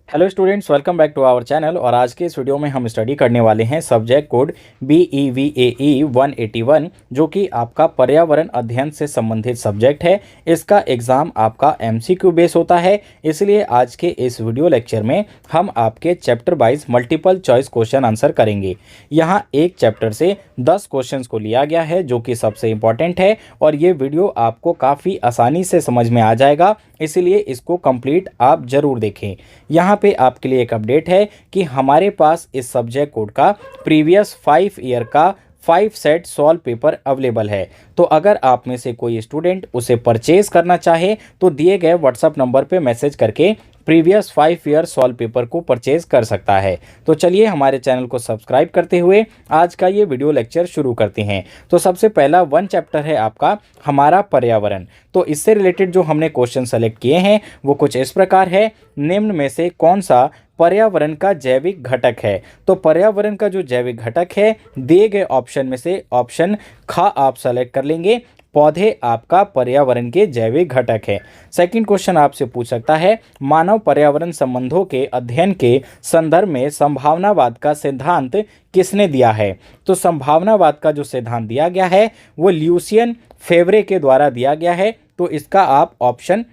Hello students, welcome back to our channel. और आज के इस वीडियो में हम स्टडी करने वाले हैं सब्जेक्ट कोड BEVAE 181, जो कि आपका पर्यावरण अध्ययन से संबंधित सब्जेक्ट है। इसका एग्ज़ाम आपका MCQ बेस होता है। इसलिए आज के इस वीडियो लेक्चर में हम आपके chapter wise multiple choice question answer करेंगे। यहाँ एक चैप्टर से 10 क्वेश्चंस को लिया गया है, जो कि सबसे इम्पॉर्टेंट है, और ये वीडियो आपको काफ़ी आसानी से समझ में आ जाएगा, इसलिए इसको कंप्लीट आप ज़रूर देखें। यहाँ पे आपके लिए एक अपडेट है कि हमारे पास इस सब्जेक्ट कोड का प्रीवियस 5 ईयर का 5 सेट सॉल्व पेपर अवेलेबल है। तो अगर आप में से कोई स्टूडेंट उसे परचेज करना चाहे तो दिए गए व्हाट्सएप नंबर पे मैसेज करके प्रीवियस 5 ईयर सॉल्व पेपर को परचेज कर सकता है। तो चलिए हमारे चैनल को सब्सक्राइब करते हुए आज का ये वीडियो लेक्चर शुरू करते हैं। तो सबसे पहला 1 चैप्टर है आपका हमारा पर्यावरण। तो इससे रिलेटेड जो हमने क्वेश्चन सेलेक्ट किए हैं वो कुछ इस प्रकार है। निम्न में से कौन सा पर्यावरण का जैविक घटक है? तो पर्यावरण का जो जैविक घटक है, दिए गए ऑप्शन में से ऑप्शन ख आप सेलेक्ट कर लेंगे। पौधे आपका पर्यावरण के जैविक घटक है। सेकंड क्वेश्चन आपसे पूछ सकता है, मानव पर्यावरण संबंधों के अध्ययन के संदर्भ में संभावनावाद का सिद्धांत किसने दिया है? तो संभावनावाद का जो सिद्धांत दिया गया है वो ल्यूसियन फेवरे के द्वारा दिया गया है। तो इसका आप ऑप्शन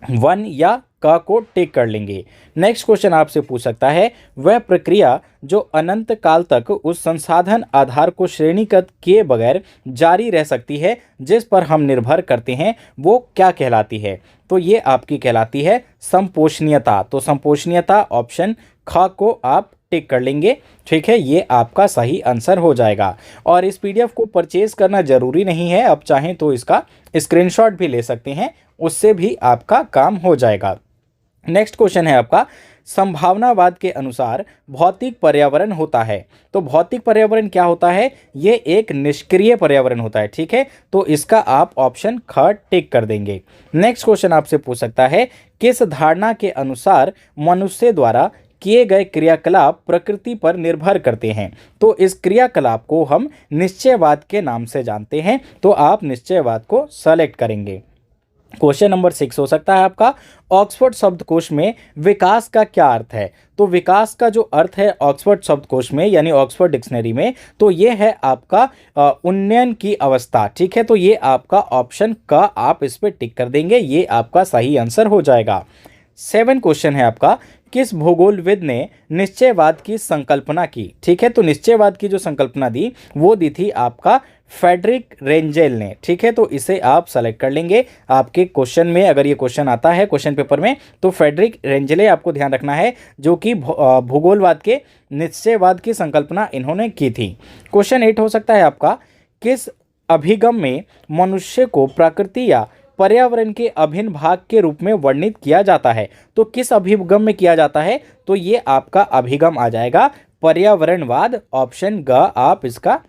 1 या का को टिक कर लेंगे। नेक्स्ट क्वेश्चन आपसे पूछ सकता है, वह प्रक्रिया जो अनंत काल तक उस संसाधन आधार को श्रेणीगत किए बगैर जारी रह सकती है जिस पर हम निर्भर करते हैं, वो क्या कहलाती है? तो ये आपकी कहलाती है संपोषणीयता। तो संपोषणीयता ऑप्शन ख को आप टिक कर लेंगे। ठीक है, ये आपका सही आंसर हो जाएगा। और इस PDF को परचेज करना जरूरी नहीं है, आप चाहें तो इसका स्क्रीनशॉट भी ले सकते हैं, उससे भी आपका काम हो जाएगा। नेक्स्ट क्वेश्चन है आपका, संभावनावाद के अनुसार भौतिक पर्यावरण होता है। तो भौतिक पर्यावरण क्या होता है? ये एक निष्क्रिय पर्यावरण होता है। ठीक है, तो इसका आप ऑप्शन ख टिक कर देंगे। नेक्स्ट क्वेश्चन आपसे पूछ सकता है, किस धारणा के अनुसार मनुष्य द्वारा किए गए क्रियाकलाप प्रकृति पर निर्भर करते हैं? तो इस क्रियाकलाप को हम निश्चयवाद के नाम से जानते हैं। तो आप निश्चयवाद को सेलेक्ट करेंगे। क्वेश्चन नंबर 6 हो सकता है आपका, ऑक्सफोर्ड शब्दकोश में विकास का क्या अर्थ है? तो विकास का जो अर्थ है ऑक्सफोर्ड शब्दकोश में यानी ऑक्सफोर्ड डिक्शनरी में, तो ये है आपका उन्नयन की अवस्था। ठीक है, तो ये आपका ऑप्शन का आप इस पर टिक कर देंगे, ये आपका सही आंसर हो जाएगा। 7 क्वेश्चन है आपका, किस भूगोलविद ने निश्चयवाद की संकल्पना की? ठीक है, तो निश्चयवाद की जो संकल्पना दी वो दी थी आपका फ्रेडरिक रेंजेल ने। ठीक है, तो इसे आप सेलेक्ट कर लेंगे। आपके क्वेश्चन में अगर ये क्वेश्चन आता है क्वेश्चन पेपर में, तो फ्रेडरिक रेंजेले आपको ध्यान रखना है, जो कि भूगोलवाद के निश्चयवाद की संकल्पना इन्होंने की थी। क्वेश्चन 8 हो सकता है आपका, किस अभिगम में मनुष्य को प्रकृति या पर्यावरण के अभिन्न भाग के रूप में वर्णित किया जाता है? तो किस अभिगम में किया जाता है? तो ये आपका अभिगम आ जाएगा पर्यावरणवाद। ऑप्शन ग आप इसका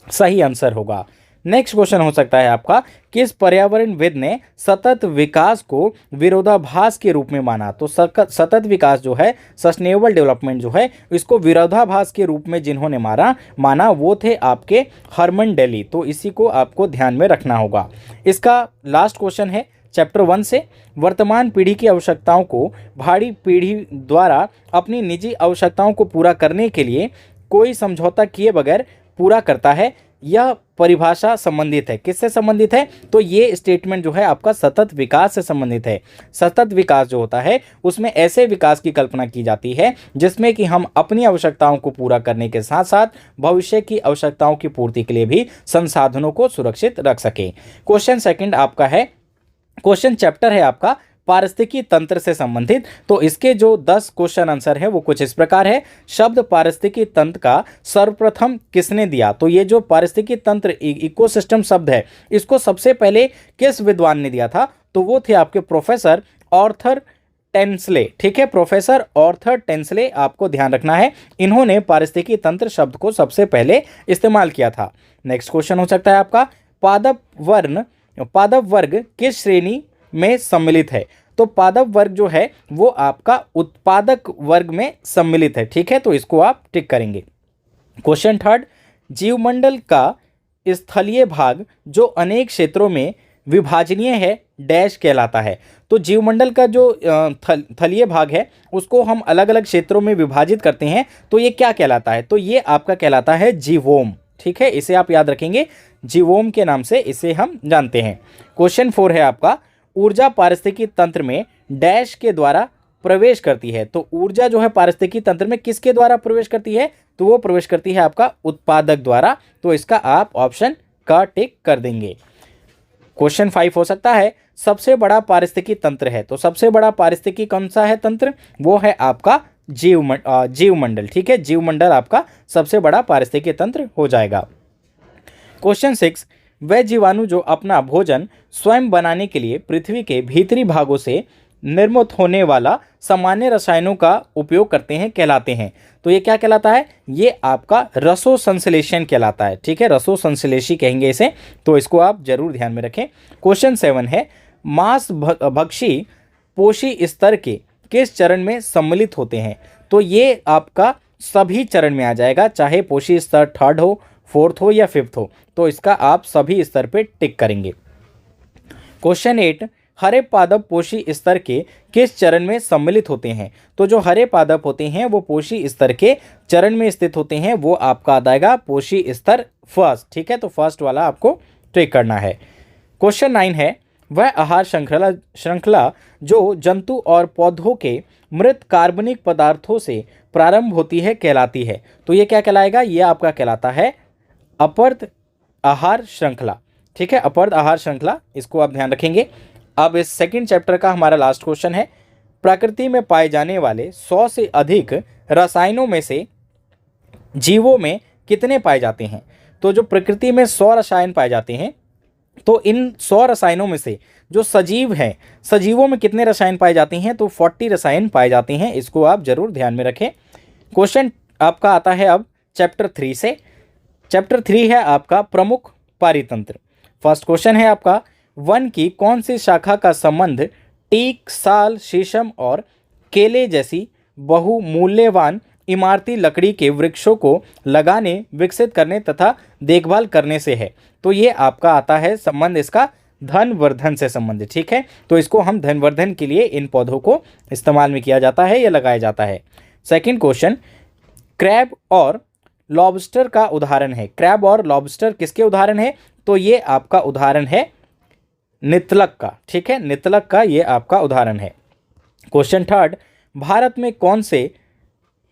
सही आंसर होगा। नेक्स्ट क्वेश्चन हो सकता है आपका, किस पर्यावरणविद ने सतत विकास को विरोधाभास के रूप में माना? तो सतत विकास जो है, सस्टेनेबल डेवलपमेंट जो है, इसको विरोधाभास के रूप में जिन्होंने माना वो थे आपके हरमन डेली। तो इसी को आपको ध्यान में रखना होगा। इसका लास्ट क्वेश्चन है चैप्टर 1 से, वर्तमान पीढ़ी की आवश्यकताओं को भावी पीढ़ी द्वारा अपनी निजी आवश्यकताओं को पूरा करने के लिए कोई समझौता किए बगैर पूरा करता है। यह परिभाषा संबंधित है, किससे संबंधित है? तो ये स्टेटमेंट जो है आपका सतत विकास से संबंधित है। सतत विकास जो होता है उसमें ऐसे विकास की कल्पना की जाती है जिसमें कि हम अपनी आवश्यकताओं को पूरा करने के साथ साथ भविष्य की आवश्यकताओं की पूर्ति के लिए भी संसाधनों को सुरक्षित रख सकें। क्वेश्चन 2 आपका है, क्वेश्चन चैप्टर है आपका पारिस्थितिकी तंत्र से संबंधित। तो इसके जो 10 क्वेश्चन आंसर है वो कुछ इस प्रकार है। शब्द पारिस्थितिकी तंत्र का सर्वप्रथम किसने दिया? तो ये जो पारिस्थितिकी तंत्र इकोसिस्टम शब्द है, इसको सबसे पहले किस विद्वान ने दिया था? तो वो थे आपके प्रोफेसर आर्थर टेंसले। ठीक है, प्रोफेसर आर्थर टेंसले, आपको ध्यान रखना है, इन्होंने पारिस्थितिकी तंत्र शब्द को सबसे पहले इस्तेमाल किया था। नेक्स्ट क्वेश्चन हो सकता है आपका, पादप वर्ग किस श्रेणी में सम्मिलित है? तो पादप वर्ग जो है वो आपका उत्पादक वर्ग में सम्मिलित है। ठीक है, तो इसको आप टिक करेंगे। क्वेश्चन 3, जीवमंडल का स्थलीय भाग जो अनेक क्षेत्रों में विभाजनीय है डैश कहलाता है। तो जीवमंडल का जो थलीय भाग है उसको हम अलग अलग क्षेत्रों में विभाजित करते हैं, तो ये क्या कहलाता है? तो ये आपका कहलाता है जीवोम। ठीक है, इसे आप याद रखेंगे, जीवोम के नाम से इसे हम जानते हैं। क्वेश्चन 4 है आपका, ऊर्जा पारिस्थितिकी तंत्र में डैश के द्वारा प्रवेश करती है। तो ऊर्जा जो है पारिस्थितिकी तंत्र में किसके द्वारा प्रवेश करती है? तो वो प्रवेश करती है आपका उत्पादक द्वारा। तो इसका आप ऑप्शन का टिक कर देंगे। क्वेश्चन 5 हो सकता है, सबसे बड़ा पारिस्थितिकी तंत्र है। तो सबसे बड़ा पारिस्थितिकी कौन सा है तंत्र? वो है आपका जीवमंडल। ठीक है, जीवमंडल आपका सबसे बड़ा पारिस्थितिकी तंत्र हो जाएगा। क्वेश्चन 6, वह जीवाणु जो अपना भोजन स्वयं बनाने के लिए पृथ्वी के भीतरी भागों से निर्मित होने वाला सामान्य रसायनों का उपयोग करते हैं कहलाते हैं। तो ये क्या कहलाता है? ये आपका रसोसंश्लेषण कहलाता है। ठीक है, रसोसंश्लेषी कहेंगे इसे, तो इसको आप जरूर ध्यान में रखें। क्वेश्चन 7 है, मांस भक्षी पोषी स्तर के किस चरण में सम्मिलित होते हैं? तो ये आपका सभी चरण में आ जाएगा, चाहे पोषी स्तर 3rd हो, 4th हो या 5th हो, तो इसका आप सभी स्तर पे टिक करेंगे। क्वेश्चन 8, हरे पादप पोषी स्तर के किस चरण में सम्मिलित होते हैं? तो जो हरे पादप होते हैं वो पोषी स्तर के चरण में स्थित होते हैं, वो आपका आ जाएगा पोषी स्तर 1st। ठीक है, तो 1st वाला आपको टिक करना है। क्वेश्चन 9 है, वह आहार श्रृंखला जो जंतु और पौधों के मृत कार्बनिक पदार्थों से प्रारंभ होती है कहलाती है। तो ये क्या कहलाएगा? ये आपका कहलाता है अपवर्त आहार श्रृंखला। ठीक है, अपवर्त आहार श्रृंखला, इसको आप ध्यान रखेंगे। अब इस सेकंड चैप्टर का हमारा लास्ट क्वेश्चन है, प्रकृति में पाए जाने वाले 100 से अधिक रसायनों में से जीवों में कितने पाए जाते हैं? तो जो प्रकृति में 100 रसायन पाए जाते हैं, तो इन 100 रसायनों में से जो सजीव हैं, सजीवों में कितने रसायन पाए जाते हैं? तो 40 रसायन पाए जाते हैं, इसको आप जरूर ध्यान में रखें। क्वेश्चन आपका आता है अब चैप्टर 3 से। चैप्टर 3 है आपका प्रमुख पारितंत्र। फर्स्ट क्वेश्चन है आपका, वन की कौन सी शाखा का संबंध टीक, साल, शीशम और केले जैसी बहुमूल्यवान इमारती लकड़ी के वृक्षों को लगाने, विकसित करने तथा देखभाल करने से है? तो ये आपका आता है संबंध इसका धनवर्धन से संबंधित। ठीक है, तो इसको हम धनवर्धन के लिए इन पौधों को इस्तेमाल में किया जाता है या लगाया जाता है। सेकंड क्वेश्चन, क्रैब और लॉबस्टर का उदाहरण है। क्रैब और लॉबस्टर किसके उदाहरण है? तो ये आपका उदाहरण है नितलक का। ठीक है, नितलक का ये आपका उदाहरण है। क्वेश्चन 3, भारत में कौन से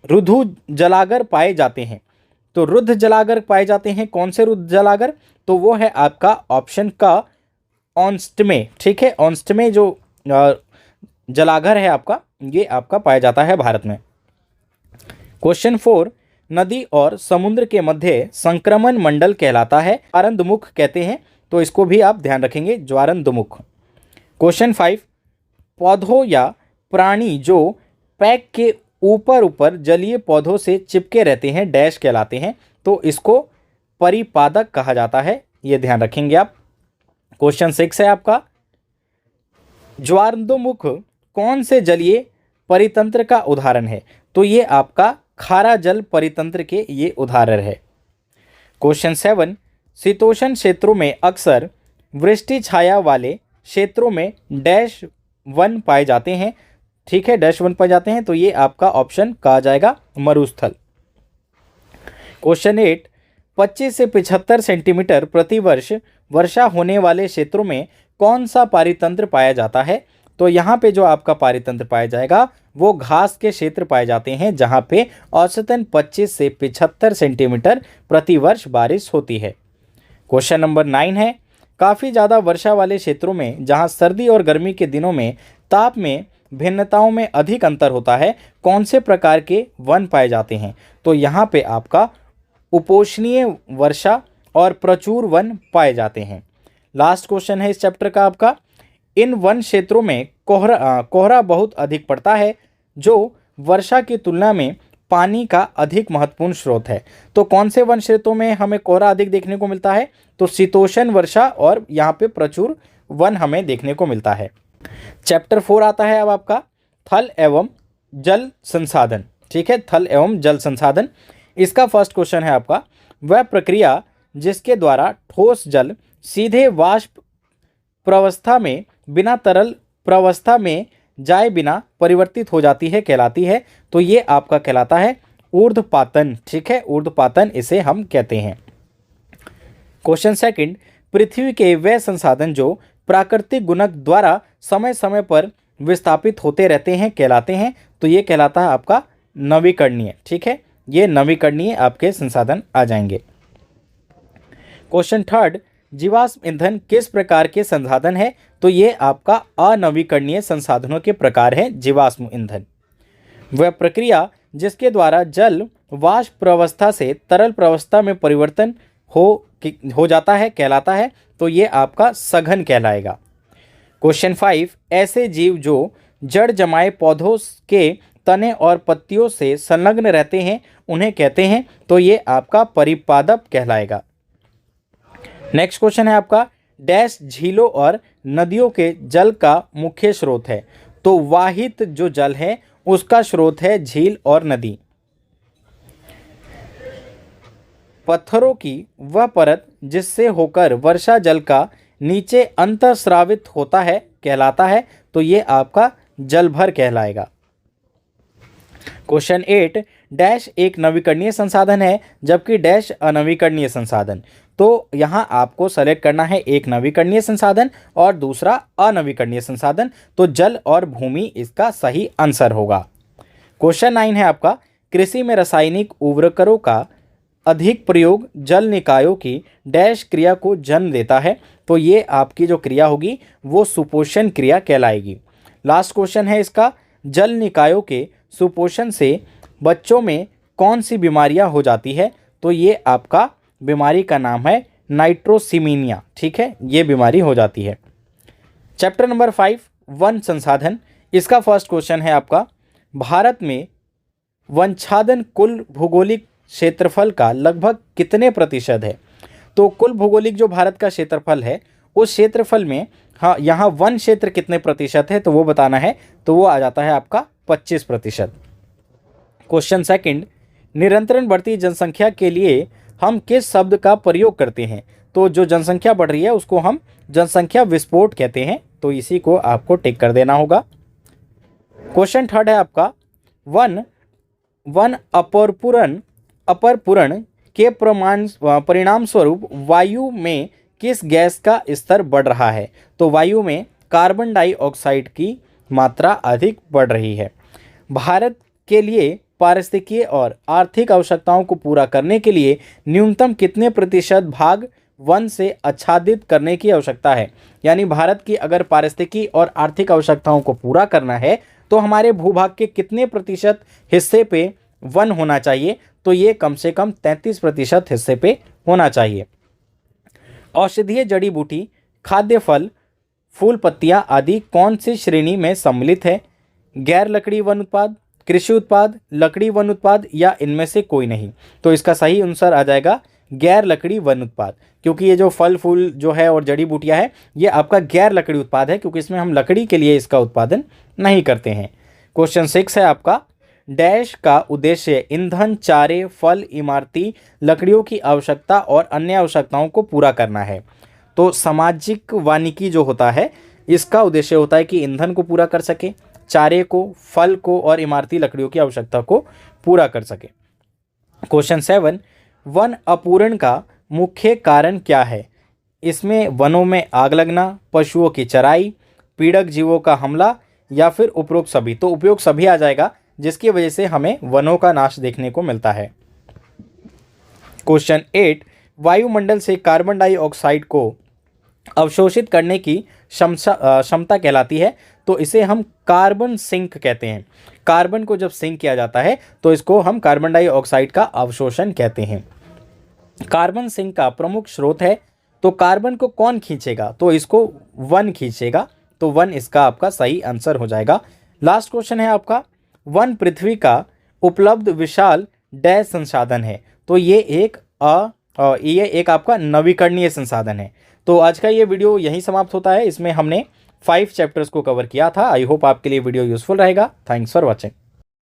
रुधु जलागर पाए जाते हैं? तो रुद्ध जलागर पाए जाते हैं, कौन से रुद्ध जलागर? तो वो है आपका ऑप्शन का ऑन्स्टमे। ठीक है, ऑन्स्टमे जो जलागर है आपका, ये आपका पाया जाता है भारत में। क्वेश्चन 4, नदी और समुद्र के मध्य संक्रमण मंडल कहलाता है, ज्वारंधमुख कहते हैं, तो इसको भी आप ध्यान रखेंगे, ज्वारंधमुख। क्वेश्चन 5, पौधों या प्राणी जो पैक के ऊपर जलीय पौधों से चिपके रहते हैं डैश कहलाते हैं, तो इसको परिपादक कहा जाता है, ये ध्यान रखेंगे आप। क्वेश्चन 6 है आपका, ज्वारंधमुख कौन से जलीय परितंत्र का उदाहरण है? तो ये आपका खारा जल परितंत्र के ये उदाहरण है। क्वेश्चन 7, शीतोष्ण क्षेत्रों में अक्सर वृष्टि छाया वाले क्षेत्रों में डैश वन पाए जाते हैं। ठीक है, डैश वन पाए जाते हैं, तो ये आपका ऑप्शन कहा जाएगा मरुस्थल। क्वेश्चन 8, 25 से 75 सेंटीमीटर प्रति वर्ष वर्षा होने वाले क्षेत्रों में कौन सा पारितंत्र पाया जाता है? तो यहाँ पे जो आपका पारितंत्र पाया जाएगा वो घास के क्षेत्र पाए जाते हैं, जहाँ पे औसतन 25 से 75 सेंटीमीटर प्रति वर्ष बारिश होती है। क्वेश्चन नंबर 9 है, काफ़ी ज़्यादा वर्षा वाले क्षेत्रों में जहाँ सर्दी और गर्मी के दिनों में ताप में भिन्नताओं में अधिक अंतर होता है, कौन से प्रकार के वन पाए जाते हैं? तो यहाँ पे आपका उपोष्णीय वर्षा और प्रचुर वन पाए जाते हैं। लास्ट क्वेश्चन है इस चैप्टर का आपका, इन वन क्षेत्रों में कोहरा बहुत अधिक पड़ता है, जो वर्षा की तुलना में पानी का अधिक महत्वपूर्ण स्रोत है। तो कौन से वन क्षेत्रों में हमें कोहरा अधिक देखने को मिलता है? तो शीतोष्ण वर्षा और यहाँ पे प्रचुर वन हमें देखने को मिलता है। चैप्टर 4 आता है अब आपका थल एवं जल संसाधन। ठीक है, थल एवं जल संसाधन। इसका फर्स्ट क्वेश्चन है आपका, वह प्रक्रिया जिसके द्वारा ठोस जल सीधे वाष्प प्रावस्था में बिना तरल प्रावस्था में जाए बिना परिवर्तित हो जाती है कहलाती है। तो ये आपका कहलाता है ऊर्ध्वपातन। ठीक है, ऊर्ध्वपातन इसे हम कहते हैं। क्वेश्चन सेकंड, पृथ्वी के वे संसाधन जो प्राकृतिक गुणक द्वारा समय समय पर विस्थापित होते रहते हैं कहलाते हैं। तो ये कहलाता है आपका नवीकरणीय। ठीक है, ये नवीकरणीय आपके संसाधन आ जाएंगे। क्वेश्चन थर्ड, जीवाश्म ईंधन किस प्रकार के संसाधन है? तो ये आपका अनवीकरणीय संसाधनों के प्रकार है जीवाश्म ईंधन। वह प्रक्रिया जिसके द्वारा जल वाष्प प्रावस्था से तरल प्रावस्था में परिवर्तन हो जाता है कहलाता है। तो ये आपका सघन कहलाएगा। क्वेश्चन 5, ऐसे जीव जो जड़ जमाए पौधों के तने और पत्तियों से संलग्न रहते हैं उन्हें कहते हैं। तो ये आपका परिपादप कहलाएगा। नेक्स्ट क्वेश्चन है आपका, डैश झीलों और नदियों के जल का मुख्य स्रोत है? तो वाहित जो जल है उसका स्रोत है झील और नदी। पत्थरों की वह परत जिससे होकर वर्षा जल का नीचे अंतःस्रावित होता है कहलाता है। तो ये आपका जलभर कहलाएगा। क्वेश्चन 8, डैश एक नवीकरणीय संसाधन है जबकि डैश अनवीकरणीय संसाधन। तो यहाँ आपको सेलेक्ट करना है एक नवीकरणीय संसाधन और दूसरा अनवीकरणीय संसाधन। तो जल और भूमि इसका सही आंसर होगा। क्वेश्चन 9 है आपका, कृषि में रासायनिक उर्वरकों का अधिक प्रयोग जल निकायों की डैश क्रिया को जन्म देता है। तो ये आपकी जो क्रिया होगी वो सुपोषण क्रिया कहलाएगी। लास्ट क्वेश्चन है इसका, जल निकायों के सुपोषण से बच्चों में कौन सी बीमारियां हो जाती है? तो ये आपका बीमारी का नाम है नाइट्रोसीमीनिया। ठीक है, ये बीमारी हो जाती है। चैप्टर नंबर 5, वन संसाधन। इसका फर्स्ट क्वेश्चन है आपका, भारत में वनच्छादन कुल भौगोलिक क्षेत्रफल का लगभग कितने प्रतिशत है? तो कुल भौगोलिक जो भारत का क्षेत्रफल है उस क्षेत्रफल में यहाँ वन क्षेत्र कितने प्रतिशत है तो वो बताना है। तो वो आ जाता है आपका 25%। क्वेश्चन सेकंड, निरंतर बढ़ती जनसंख्या के लिए हम किस शब्द का प्रयोग करते हैं? तो जो जनसंख्या बढ़ रही है उसको हम जनसंख्या विस्फोट कहते हैं। तो इसी को आपको टिक कर देना होगा। क्वेश्चन थर्ड है आपका, वन अपरपूरण के परिणाम स्वरूप वायु में किस गैस का स्तर बढ़ रहा है? तो वायु में कार्बन डाइऑक्साइड की मात्रा अधिक बढ़ रही है। भारत के लिए पारिस्थितिकीय और आर्थिक आवश्यकताओं को पूरा करने के लिए न्यूनतम कितने प्रतिशत भाग वन से आच्छादित करने की आवश्यकता है? यानी भारत की अगर पारिस्थितिकी और आर्थिक आवश्यकताओं को पूरा करना है तो हमारे भूभाग के कितने प्रतिशत हिस्से पे वन होना चाहिए? तो ये कम से कम 33% हिस्से पे होना चाहिए। औषधीय जड़ी बूटी, खाद्य फल, फूल पत्तियां आदि कौन सी श्रेणी में सम्मिलित है? गैर लकड़ी वन उत्पाद, कृषि उत्पाद, लकड़ी वन उत्पाद या इनमें से कोई नहीं? तो इसका सही आंसर आ जाएगा गैर लकड़ी वन उत्पाद, क्योंकि ये जो फल फूल जो है और जड़ी बूटियां है ये आपका गैर लकड़ी उत्पाद है, क्योंकि इसमें हम लकड़ी के लिए इसका उत्पादन नहीं करते हैं। क्वेश्चन 6 है आपका, डैश का उद्देश्य ईंधन, चारे, फल, इमारती लकड़ियों की आवश्यकता और अन्य आवश्यकताओं को पूरा करना है। तो सामाजिक वानिकी जो होता है इसका उद्देश्य होता है कि ईंधन को पूरा कर सके, चारे को, फल को और इमारती लकड़ियों की आवश्यकता को पूरा कर सके। क्वेश्चन 7, वन अपूरण का मुख्य कारण क्या है? इसमें वनों में आग लगना, पशुओं की चराई, पीड़क जीवों का हमला या फिर उपरोक्त सभी। तो उपयोग सभी आ जाएगा, जिसकी वजह से हमें वनों का नाश देखने को मिलता है। क्वेश्चन 8, वायुमंडल से कार्बन डाइऑक्साइड को अवशोषित करने की क्षमता कहलाती है। तो इसे हम कार्बन सिंक कहते हैं। कार्बन को जब सिंक किया जाता है तो इसको हम कार्बन डाइऑक्साइड का अवशोषण कहते हैं। कार्बन सिंक का प्रमुख स्रोत है। तो कार्बन को कौन खींचेगा? तो इसको वन खींचेगा। तो वन इसका आपका सही आंसर हो जाएगा। लास्ट क्वेश्चन है आपका, वन पृथ्वी का उपलब्ध विशाल डैश संसाधन है। तो ये एक आपका नवीकरणीय संसाधन है। तो आज का ये वीडियो यहीं समाप्त होता है। इसमें हमने 5 चैप्टर्स को कवर किया था। आई होप आपके लिए वीडियो यूजफुल रहेगा। Thanks for watching.